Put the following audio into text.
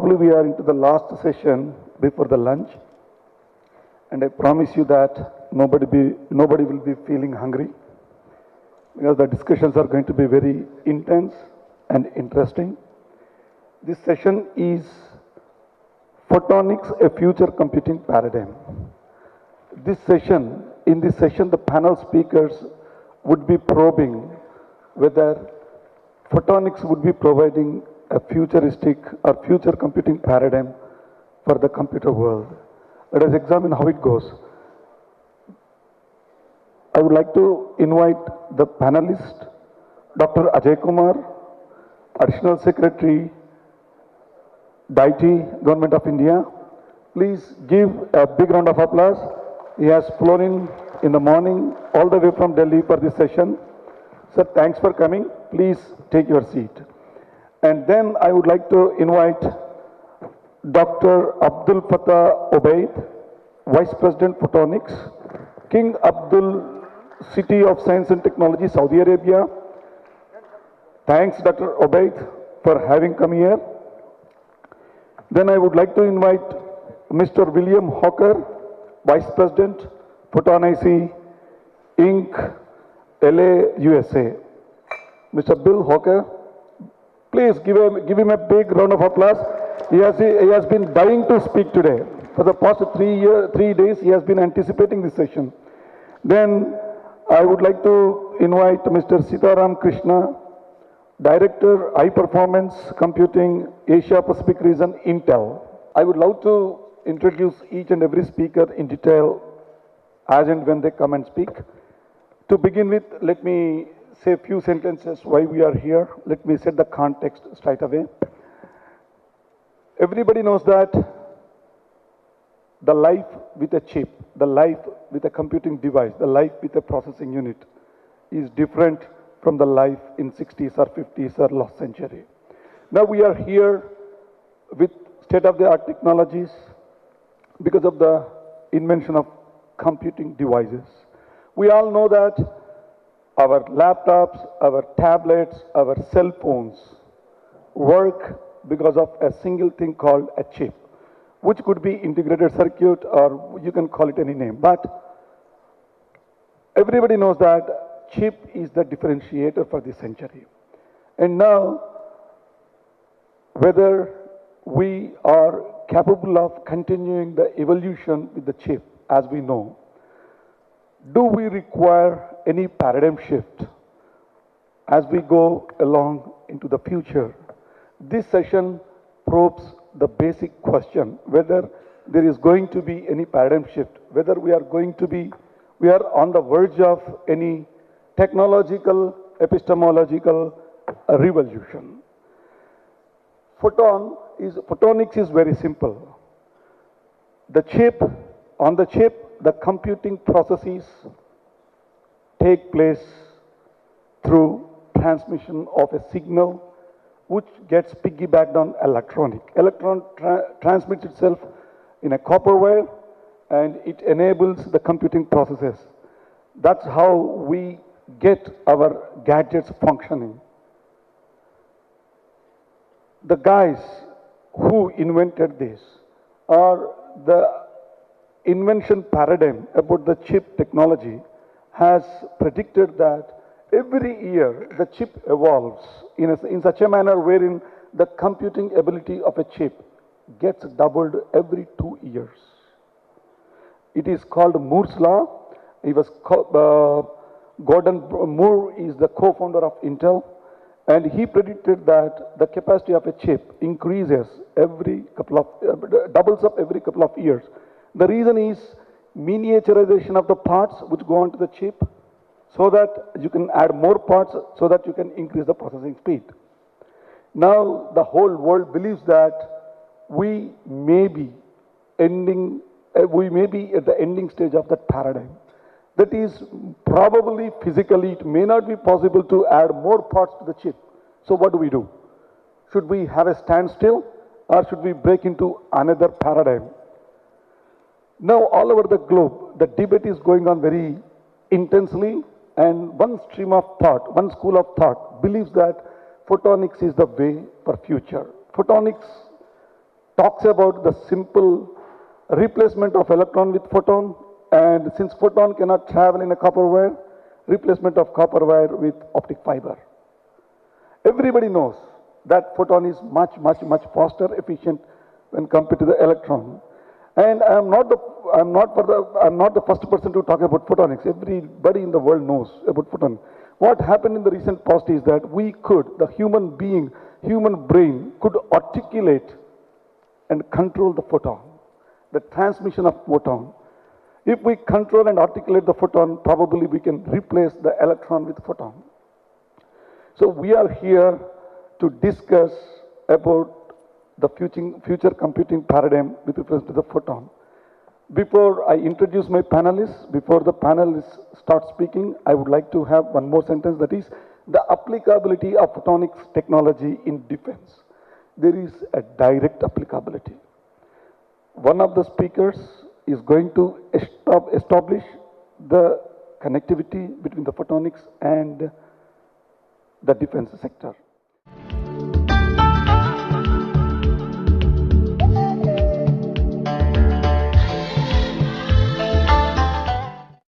Probably we are into the last session before the lunch, and I promise you that nobody will be feeling hungry because the discussions are going to be very intense and interesting. This session is Photonics, a future computing paradigm. In this session, the panel speakers would be probing whether photonics would be providing a futuristic or future computing paradigm for the computer world. Let us examine how it goes. I would like to invite the panelist, Dr. Ajay Kumar, Additional Secretary, DIT, Government of India. Please give a big round of applause. He has flown in the morning all the way from Delhi for this session. Sir, thanks for coming. Please take your seat. And then I would like to invite Dr. Abdul Fattah Obaid, Vice President Photonics, King Abdul City of Science and Technology, Saudi Arabia. Thanks, Dr. Obaid, for having come here. Then I would like to invite Mr. William Hawker, Vice President, Photonics Inc., LA, USA. Mr. Bill Hawker, please give him a big round of applause. He has been dying to speak today. For the past 3 days, he has been anticipating this session. Then I would like to invite Mr. Sitaram Krishna, Director, High Performance Computing, Asia Pacific Region, Intel. I would love to introduce each and every speaker in detail as and when they come and speak. To begin with, let me say a few sentences why we are here. Let me set the context straight away. Everybody knows that the life with a chip, the life with a computing device, the life with a processing unit is different from the life in 60s or 50s or last century. Now we are here with state-of-the-art technologies because of the invention of computing devices. We all know that our laptops, our tablets, our cell phones work because of a single thing called a chip, which could be integrated circuit or you can call it any name. But everybody knows that chip is the differentiator for this century. And now, whether we are capable of continuing the evolution with the chip, as we know, do we require any paradigm shift as we go along into the future? This session probes the basic question whether there is going to be any paradigm shift, whether we are on the verge of any technological, epistemological revolution. Photonics is very simple. On the chip, the computing processes take place through transmission of a signal which gets piggybacked on electronic. Electron transmits itself in a copper wire and it enables the computing processes. That's how we get our gadgets functioning. The guys who invented this, or the invention paradigm about the chip technology, has predicted that every year the chip evolves in such a manner wherein the computing ability of a chip gets doubled every 2 years. It is called Moore's law. Gordon Moore is the co-founder of Intel, and he predicted that the capacity of a chip increases doubles up every couple of years. The reason is miniaturization of the parts which go onto the chip so that you can add more parts so that you can increase the processing speed. Now the whole world believes that we may be at the ending stage of that paradigm. That is, probably physically it may not be possible to add more parts to the chip. So what do? Should we have a standstill or should we break into another paradigm? Now all over the globe, the debate is going on very intensely, and one school of thought believes that photonics is the way for future. Photonics talks about the simple replacement of electron with photon, and since photon cannot travel in a copper wire, replacement of copper wire with optic fiber. Everybody knows that photon is much faster, efficient when compared to the electron. And I'm not the first person to talk about photonics. Everybody in the world knows about photon. What happened in the recent past is that the human being, human brain could articulate and control the photon, the transmission of photon. If we control and articulate the photon, probably we can replace the electron with photon. So we are here to discuss about the future computing paradigm with reference to the photon. Before I introduce my panelists, before the panelists start speaking, I would like to have one more sentence, that is the applicability of photonics technology in defense. There is a direct applicability. One of the speakers is going to establish the connectivity between the photonics and the defense sector.